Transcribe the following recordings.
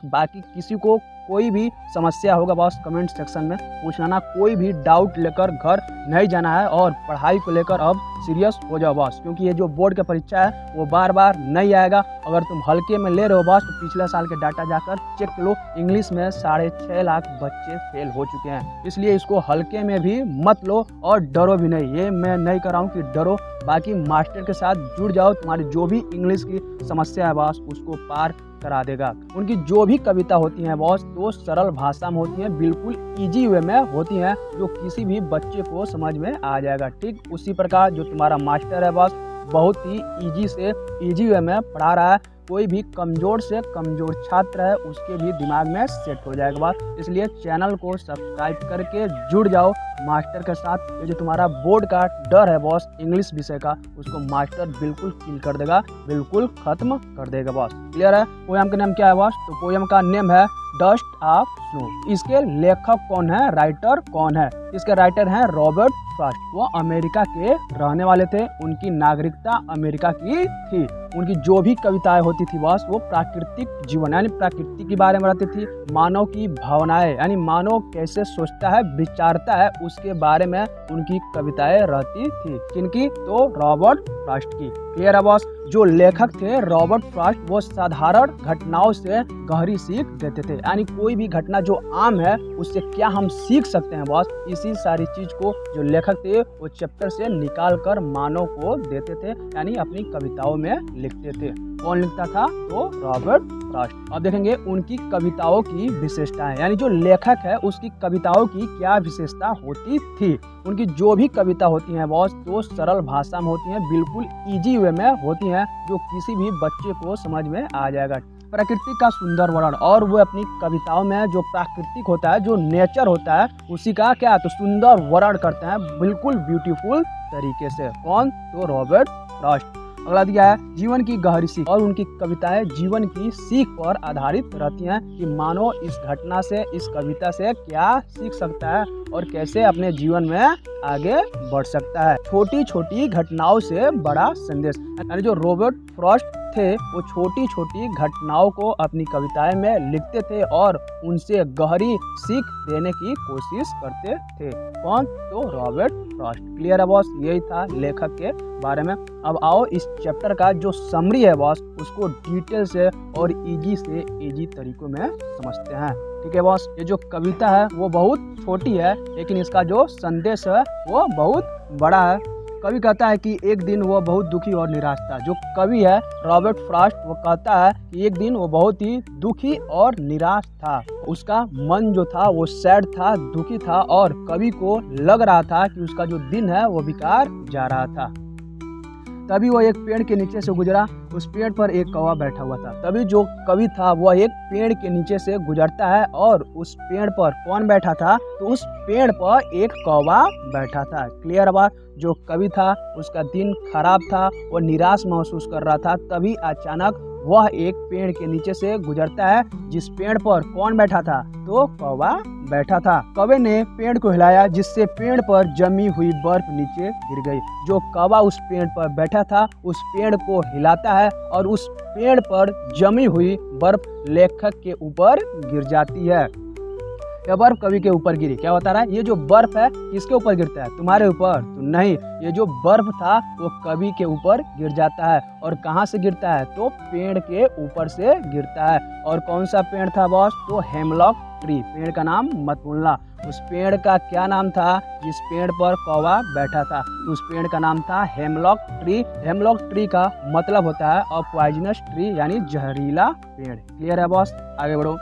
बाकी किसी को कोई भी समस्या होगा बॉस कमेंट सेक्शन में पूछना ना, कोई भी डाउट लेकर घर नहीं जाना है और पढ़ाई को लेकर अब सीरियस हो जाओ बॉस, क्योंकि ये जो बोर्ड का परीक्षा है वो बार बार नहीं आएगा। अगर तुम हल्के में ले रहे हो बॉस तो पिछले साल के डाटा जाकर चेक लो, इंग्लिश में 6.5 लाख बच्चे फेल हो चुके हैं, इसलिए इसको हल्के में भी मत लो और डरो भी नहीं। ये मैं नहीं कर रहा हूँ कि डरो, बाकी मास्टर के साथ जुड़ जाओ, तुम्हारी जो भी इंग्लिश की समस्या है बॉस उसको पार करा देगा। उनकी जो भी कविता होती हैं बॉस तो सरल भाषा में होती हैं, बिल्कुल इजी वे में होती हैं, जो किसी भी बच्चे को समझ में आ जाएगा। ठीक उसी प्रकार जो तुम्हारा मास्टर है बॉस बहुत ही इजी से इजी वे में पढ़ा रहा है, कोई भी कमज़ोर से कमज़ोर छात्र है उसके भी दिमाग में सेट हो जाएगा बात। इसलिए चैनल को सब्सक्राइब करके जुड़ जाओ मास्टर के साथ। ये जो तुम्हारा बोर्ड का डर है बॉस इंग्लिश विषय का उसको मास्टर बिल्कुल किल कर देगा, बिल्कुल खत्म कर देगा बॉस। क्लियर है? पोयम का नाम क्या है बॉस? तो पोयम का नेम है डस्ट ऑफ स्नो। इसके लेखक कौन है, राइटर कौन है? इसके राइटर हैं रॉबर्ट फ्रॉस्ट। वो अमेरिका के रहने वाले थे, उनकी नागरिकता अमेरिका की थी। उनकी जो भी कविताएं होती थी बॉस वो प्राकृतिक जीवन यानी प्रकृति के बारे में रहती थी, मानव की भावनाएं यानी मानव कैसे सोचता है विचारता है उसके बारे में उनकी कविताएं रहती थी। किनकी? तो रॉबर्ट फ्रॉस्ट की। क्लियर है बॉस? जो लेखक थे रॉबर्ट फ्रॉस्ट वो साधारण घटनाओं से गहरी सीख देते थे, यानी कोई भी घटना जो आम है उससे क्या हम सीख सकते हैं बॉस, इसी सारी चीज को जो लेखक थे वो चैप्टर से निकाल कर मानव को देते थे, यानी अपनी कविताओं में लिखते थे। कौन लिखता था? तो रॉबर्ट फ्रॉस्ट। अब देखेंगे उनकी कविताओं की विशेषताएं, यानी जो लेखक है उसकी कविताओं की क्या विशेषता होती थी। उनकी जो भी कविता होती है बॉस तो सरल भाषा में होती है, बिल्कुल इजी वे में होती है, जो किसी भी बच्चे को समझ में आ जाएगा। प्रकृति का सुंदर वर्णन, और वो अपनी कविताओं में जो प्राकृतिक होता है जो नेचर होता है उसी का क्या तो सुंदर वर्णन करते हैं, बिल्कुल ब्यूटीफुल तरीके से। कौन? तो रॉबर्ट फ्रॉस्ट। अगला दिया है जीवन की गहरी सीख, और उनकी कविताएं जीवन की सीख पर आधारित रहती हैं कि मानो इस घटना से इस कविता से क्या सीख सकता है और कैसे अपने जीवन में आगे बढ़ सकता है। छोटी छोटी घटनाओं से बड़ा संदेश, यानी जो रॉबर्ट फ्रॉस्ट थे वो छोटी छोटी घटनाओं को अपनी कविताएं में लिखते थे और उनसे गहरी सीख देने की कोशिश करते थे। कौन? तो रॉबर्ट फ्रॉस्ट। क्लियर है बॉस? यही था लेखक के बारे में। अब आओ इस चैप्टर का जो समरी है बॉस उसको डिटेल से और इजी से इजी तरीकों में समझते हैं। ठीक है बॉस? ये जो कविता है वो बहुत छोटी है लेकिन इसका जो संदेश है वो बहुत बड़ा है। कवि कहता है कि एक दिन वो बहुत दुखी और निराश था। जो कवि है रॉबर्ट फ्रॉस्ट वो कहता है कि एक दिन वो बहुत ही दुखी और निराश था, उसका मन जो था वो सैड था, दुखी था और कवि को लग रहा था कि उसका जो दिन है वो बेकार जा रहा था। तभी वो एक पेड़ के नीचे से गुजरा, उस पेड़ पर एक कौवा बैठा हुआ था। तभी जो कवि था वह एक पेड़ के नीचे से गुजरता है और उस पेड़ पर कौन बैठा था? तो उस पेड़ पर एक कौवा बैठा था। क्लियर बात? जो कवि था उसका दिन खराब था, वो निराश महसूस कर रहा था। तभी अचानक वह एक पेड़ के नीचे से गुजरता है, जिस पेड़ पर कौन बैठा था? तो कौवा बैठा था। कौवे ने पेड़ को हिलाया जिससे पेड़ पर जमी हुई बर्फ नीचे गिर गई। जो कौवा उस पेड़ पर बैठा था उस पेड़ को हिलाता है और उस पेड़ पर जमी हुई बर्फ लेखक के ऊपर गिर जाती है। यह बर्फ कवि के ऊपर गिरी। क्या बता रहा है? ये जो बर्फ है किसके ऊपर गिरता है? तुम्हारे ऊपर? तो नहीं, ये जो बर्फ था वो कवि के ऊपर गिर जाता है। और कहाँ से गिरता है? तो पेड़ के ऊपर से गिरता है। और कौन सा पेड़ था बॉस? तो हेमलॉक ट्री। पेड़ का नाम मत भूलना। उस पेड़ का क्या नाम था जिस पेड़ पर कौवा बैठा था? उस पेड़ का नाम था हेमलॉक ट्री। हेमलॉक ट्री का मतलब होता है अ पॉइजनस ट्री, यानी जहरीला पेड़। क्लियर है बॉस? आगे बढ़ो।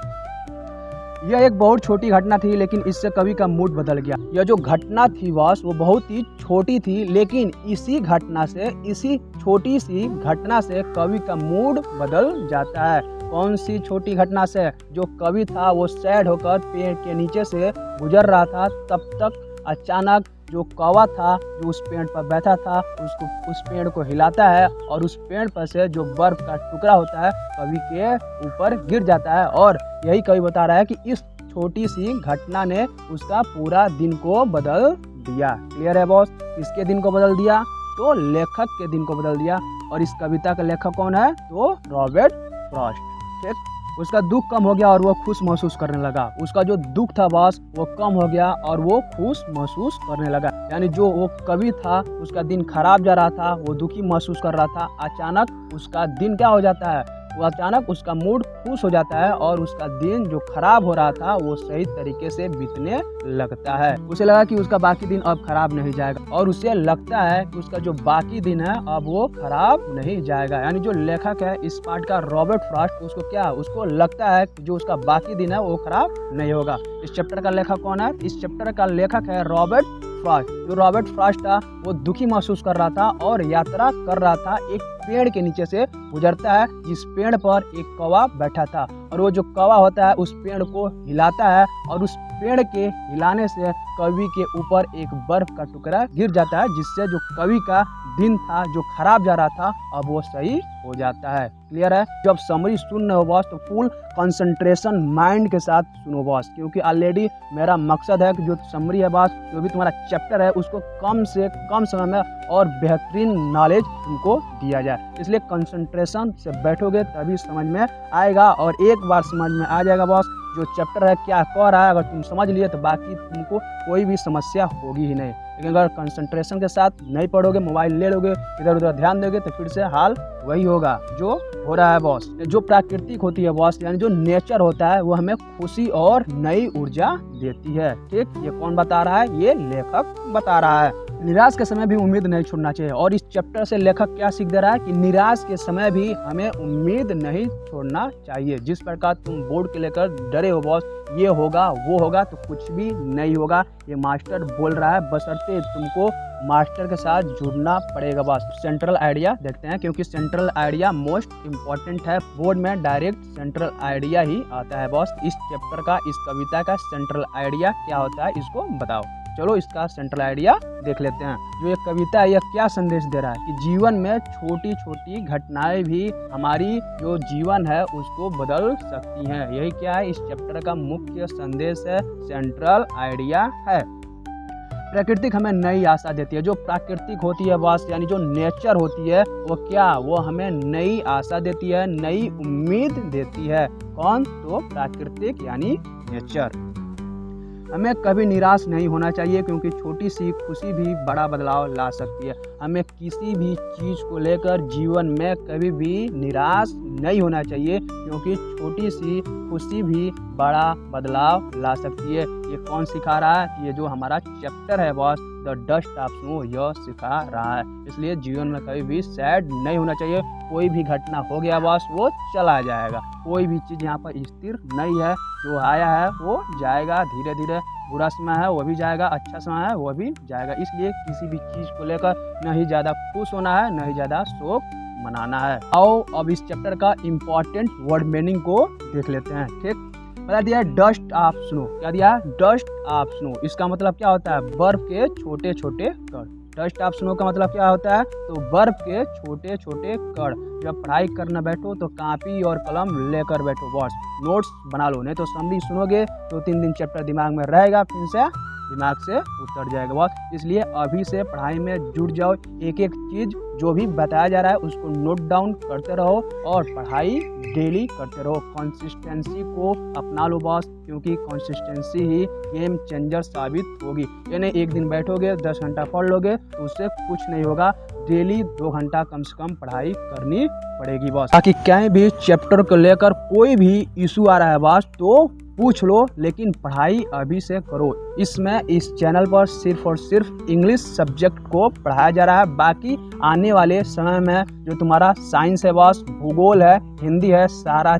यह एक बहुत छोटी घटना थी लेकिन इससे कवि का मूड बदल गया। यह जो घटना थी बॉस वो बहुत ही छोटी थी लेकिन इसी घटना से, इसी छोटी सी घटना से कवि का मूड बदल जाता है। कौन सी छोटी घटना से? जो कवि था वो सैड होकर पेड़ के नीचे से गुजर रहा था, तब तक अचानक जो कौवा था जो उस पेड़ पर बैठा था उसको उस पेड़ को हिलाता है और उस पेड़ पर से जो बर्फ का टुकड़ा होता है कवि के ऊपर गिर जाता है। और यही कवि बता रहा है कि इस छोटी सी घटना ने उसका पूरा दिन को बदल दिया। क्लियर है बॉस? किसके दिन को बदल दिया? तो लेखक के दिन को बदल दिया। और इस कविता का लेखक कौन है? तो रॉबर्ट फ्रॉस्ट। ठीक, उसका दुख कम हो गया और वो खुश महसूस करने लगा। उसका जो दुख था बॉस वो कम हो गया और वो खुश महसूस करने लगा। यानी जो वो कवि था उसका दिन खराब जा रहा था, वो दुखी महसूस कर रहा था, अचानक उसका दिन क्या हो जाता है, वो अचानक उसका मूड खुश हो जाता है और उसका दिन जो खराब हो रहा था वो सही तरीके से बीतने लगता है। उसे लगा कि उसका बाकी दिन अब खराब नहीं जाएगा और उसे लगता है कि उसका जो बाकी दिन है अब वो खराब नहीं जाएगा। यानी जो लेखक है इस पार्ट का रॉबर्ट फ्रॉस्ट, उसको लगता है कि जो उसका बाकी दिन है वो खराब नहीं होगा। इस चैप्टर का लेखक कौन है? इस चैप्टर का लेखक है रॉबर्ट फ्रॉस्ट। जो रॉबर्ट फ्रॉस्ट था वो दुखी महसूस कर रहा था और यात्रा कर रहा था। एक पेड़ के नीचे से गुजरता है जिस पेड़ पर एक कौवा बैठा था और वो जो कौवा होता है उस पेड़ को हिलाता है और उस पेड़ के हिलाने से कवि के ऊपर एक बर्फ का टुकड़ा गिर जाता है, जिससे जो कवि का दिन था जो खराब जा रहा था अब वो सही हो जाता है। क्लियर है? जब समरी सुन रहे हो बॉस तो फुल कंसंट्रेशन माइंड के साथ सुनो बॉस, क्योंकि ऑलरेडी मेरा मकसद है कि जो समरी है बॉस, जो भी तुम्हारा चैप्टर है उसको कम से कम समय में और बेहतरीन नॉलेज तुमको दिया जाए। इसलिए कंसंट्रेशन से बैठोगे तभी समझ में आएगा और एक बार समझ में आ जाएगा बॉस जो चैप्टर है क्या कह रहा है। अगर तुम समझ लिए तो बाकी तुमको कोई भी समस्या होगी ही नहीं। लेकिन अगर कंसंट्रेशन के साथ नहीं पढ़ोगे, मोबाइल ले लोगे, इधर उधर ध्यान दोगे तो फिर से हाल वही होगा जो हो रहा है बॉस। जो प्राकृतिक होती है बॉस, यानी जो नेचर होता है वो हमें खुशी और नई ऊर्जा देती है। ठीक, ये कौन बता रहा है? ये लेखक बता रहा है। निराश के समय भी उम्मीद नहीं छोड़ना चाहिए और इस चैप्टर से लेखक क्या सीख दे रहा है कि निराश के समय भी हमें उम्मीद नहीं छोड़ना चाहिए। जिस प्रकार तुम बोर्ड के लेकर डरे हो बॉस, ये होगा वो होगा, तो कुछ भी नहीं होगा। ये मास्टर बोल रहा है, बशर्ते तुमको मास्टर के साथ जुड़ना पड़ेगा बॉस। सेंट्रल आइडिया देखते हैं, क्योंकि सेंट्रल आइडिया मोस्ट इम्पोर्टेंट है। बोर्ड में डायरेक्ट सेंट्रल आइडिया ही आता है बॉस। इस चैप्टर का, इस कविता का सेंट्रल आइडिया क्या होता है इसको बताओ। चलो इसका सेंट्रल आइडिया देख लेते हैं। जो ये कविता है यह क्या संदेश दे रहा है कि जीवन में छोटी छोटी घटनाएं भी हमारी जो जीवन है उसको बदल सकती हैं। यही क्या है इस चैप्टर का मुख्य संदेश है, सेंट्रल आइडिया है। प्राकृतिक हमें नई आशा देती है। जो प्राकृतिक होती है बॉस, यानी जो नेचर होती है वो क्या, वो हमें नई आशा देती है, नई उम्मीद देती है। कौन? तो प्राकृतिक यानी नेचर। हमें कभी निराश नहीं होना चाहिए, क्योंकि छोटी सी खुशी भी बड़ा बदलाव ला सकती है। हमें किसी भी चीज़ को लेकर जीवन में कभी भी निराश नहीं होना चाहिए, क्योंकि छोटी सी खुशी भी बड़ा बदलाव ला सकती है। ये कौन सिखा रहा है? ये जो हमारा चैप्टर है boss, the dust of snow, यह सिखा रहा है। इसलिए जीवन में कभी भी सैड नहीं होना चाहिए। कोई भी घटना हो गया बॉस वो चला जाएगा। कोई भी चीज़ यहाँ पर स्थिर नहीं है। जो आया है वो जाएगा धीरे धीरे। बुरा समय है वो भी जाएगा, अच्छा समय है वो भी जाएगा। इसलिए किसी भी चीज़ को लेकर न ही ज़्यादा खुश होना है, न ही ज़्यादा शोक मनाना है। आओ अब इस चैप्टर का इम्पोर्टेंट वर्ड मीनिंग को देख लेते हैं। ठीक, बता दिया डस्ट ऑफ स्नो। क्या दिया? Dust of snow. इसका मतलब क्या होता है? बर्फ के छोटे छोटे कण। डस्ट ऑफ स्नो का मतलब क्या होता है? तो बर्फ के छोटे छोटे कण। जब पढ़ाई करना बैठो तो कॉपी और कलम लेकर बैठो बॉस, नोट्स बना लो, नहीं तो समरी सुनोगे 2-3 दिन चैप्टर दिमाग में रहेगा, फिर से दिमाग से उतर जाएगा बॉस। इसलिए अभी से पढ़ाई में जुट जाओ। एक एक चीज़ जो भी बताया जा रहा है उसको नोट डाउन करते रहो और पढ़ाई डेली करते रहो। कंसिस्टेंसी को अपना लो बॉस, क्योंकि कंसिस्टेंसी ही गेम चेंजर साबित होगी। यानी एक दिन बैठोगे 10 घंटा पढ़ लोगे तो उससे कुछ नहीं होगा। डेली 2 घंटा कम से कम पढ़ाई करनी पड़ेगी बॉस। ताकि कहीं भी चैप्टर को लेकर कोई भी इशू आ रहा है बॉस तो पूछ लो, लेकिन पढ़ाई अभी से करो। इसमें इस चैनल पर सिर्फ और सिर्फ इंग्लिश सब्जेक्ट को पढ़ाया जा रहा है। बाकी आने वाले समय में जो तुम्हारा साइंस है बॉस, भूगोल है, हिंदी है, सारा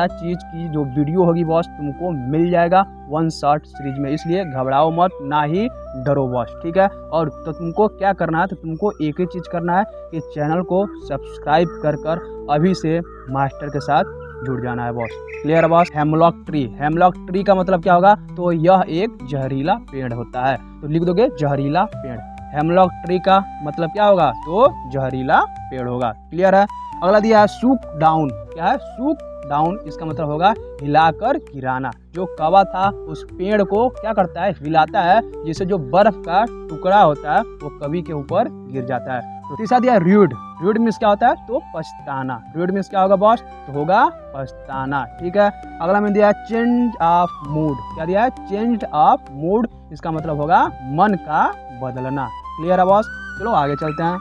चीज़ की जो वीडियो होगी बॉस तुमको मिल जाएगा 1 शॉट सीरीज में। इसलिए घबराओ मत, ना ही डरो बॉस, ठीक है। और तो तुमको क्या करना है, तो तुमको एक ही चीज़ करना है कि चैनल को सब्सक्राइब कर अभी से मास्टर के साथ जुड़ जाना है boss. Clear boss? Hemlock tree. Hemlock tree का मतलब क्या होगा? तो यह एक जहरीला पेड़ होता है। तो लिख दोगे जहरीला पेड़। हेमलॉक ट्री का मतलब क्या होगा? तो जहरीला पेड़ होगा। क्लियर है? अगला दिया है सूक डाउन। क्या है? सूक डाउन, इसका मतलब होगा हिलाकर गिराना। जो कौवा था उस पेड़ को क्या करता है, हिलाता है, जिससे जो बर्फ का टुकड़ा होता है वो कवि के ऊपर गिर जाता है। तो तीसरा दिया र्यूड। र्यूड मीन्स क्या होता है, तो पछताना। र्यूड मीन्स क्या होगा बॉस, तो होगा पछताना। ठीक है, अगला में दिया है चेंज ऑफ मूड। क्या दिया है, चेंज ऑफ मूड, इसका मतलब होगा मन का बदलना। क्लियर है बॉस, चलो आगे चलते हैं।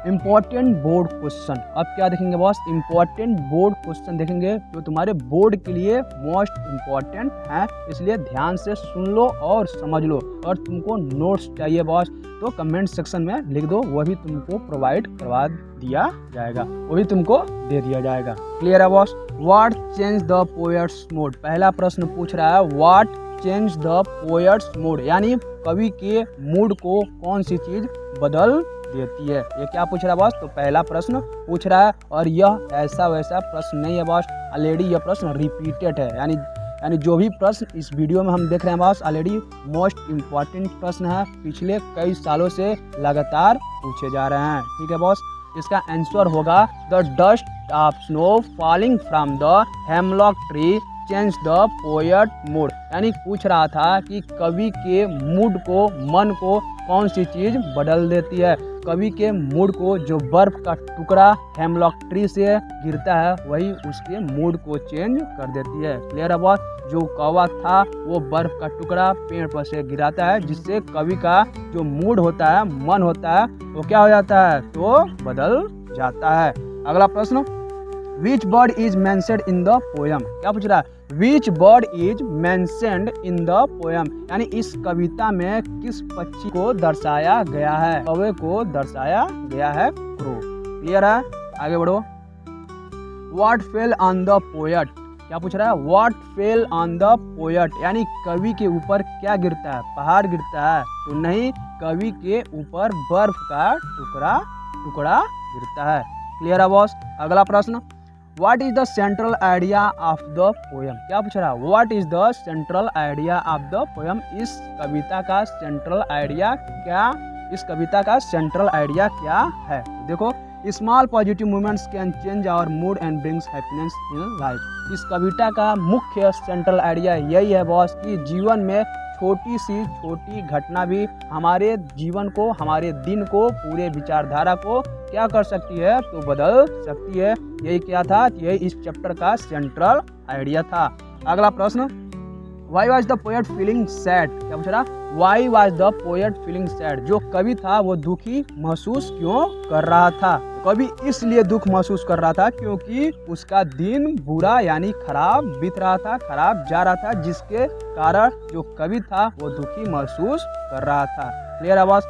इम्पोर्टेंट बोर्ड क्वेश्चन, अब क्या देखेंगे बॉस, इम्पोर्टेंट बोर्ड क्वेश्चन देखेंगे जो तुम्हारे बोर्ड के लिए मोस्ट इम्पोर्टेंट है, इसलिए ध्यान से सुन लो और समझ लो। और तुमको नोट्स चाहिए बॉस तो कमेंट सेक्शन में लिख दो, वह भी तुमको प्रोवाइड करवा दिया जाएगा, वो भी तुमको दे दिया जाएगा। क्लियर है boss. What change the poets mood, पहला प्रश्न पूछ रहा है what change the poets mood, यानी कवि के मूड को कौन सी चीज बदल देती है। ये क्या पूछ रहा है बॉस, तो पहला प्रश्न पूछ रहा है, और यह ऐसा वैसा प्रश्न नहीं है बॉस, ऑलरेडी यह प्रश्न रिपीटेड है, यानी जो भी प्रश्न इस वीडियो में हम देख रहे हैं बॉस ऑलरेडी मोस्ट इम्पॉर्टेंट प्रश्न है, पिछले कई सालों से लगातार पूछे जा रहे हैं। ठीक है बॉस, इसका आंसर होगा the dust of snow falling from the hemlock tree change the poet mood, यानी पूछ रहा था कि कवि के मूड को, मन को कौन सी चीज बदल देती है। कवि के मूड को जो बर्फ का टुकड़ा हेमलॉक ट्री से गिरता है वही उसके मूड को चेंज कर देती है। क्लियर है बॉस, जो कौवा था वो बर्फ का टुकड़ा पेड़ पर से गिराता है, जिससे कवि का जो मूड होता है, मन होता है, वो क्या हो जाता है, तो बदल जाता है। अगला प्रश्न, which bird is mentioned in the poem, क्या पूछ रहा है, which bird is mentioned in the poem, यानी इस कविता में किस पक्षी को दर्शाया गया है, कौवे को दर्शाया गया है, क्रो। क्लियर है, आगे बढ़ो। What fell on the poet, क्या पूछ रहा है, what fell on the poet, यानी कवि के ऊपर क्या गिरता है, पहाड़ गिरता है, तो नहीं, कवि के ऊपर बर्फ का टुकड़ा गिरता है। क्लियर है बॉस। अगला प्रश्न, what is the central idea of the poem, क्या पूछ रहा है, what is the central idea of the poem, इस कविता का सेंट्रल आइडिया क्या, इस कविता का सेंट्रल आइडिया क्या है। देखो, small positive movements can change our mood and brings happiness in life, इस कविता का मुख्य सेंट्रल आइडिया यही है बॉस कि जीवन में छोटी सी छोटी घटना भी हमारे जीवन को, हमारे दिन को, पूरे विचारधारा को क्या कर सकती है, तो बदल सकती है। यही क्या था, यही इस चैप्टर का सेंट्रल आइडिया था। अगला प्रश्न, why was the poet feeling sad, क्या पूछ रहा, why was the poet feeling sad, जो कवि था वो दुखी महसूस क्यों कर रहा था। कवि इसलिए दुख महसूस कर रहा था क्योंकि उसका दिन बुरा यानी खराब बीत रहा था, खराब जा रहा था, जिसके कारण जो कवि था वो दुखी महसूस कर रहा था। क्लियर है बॉस।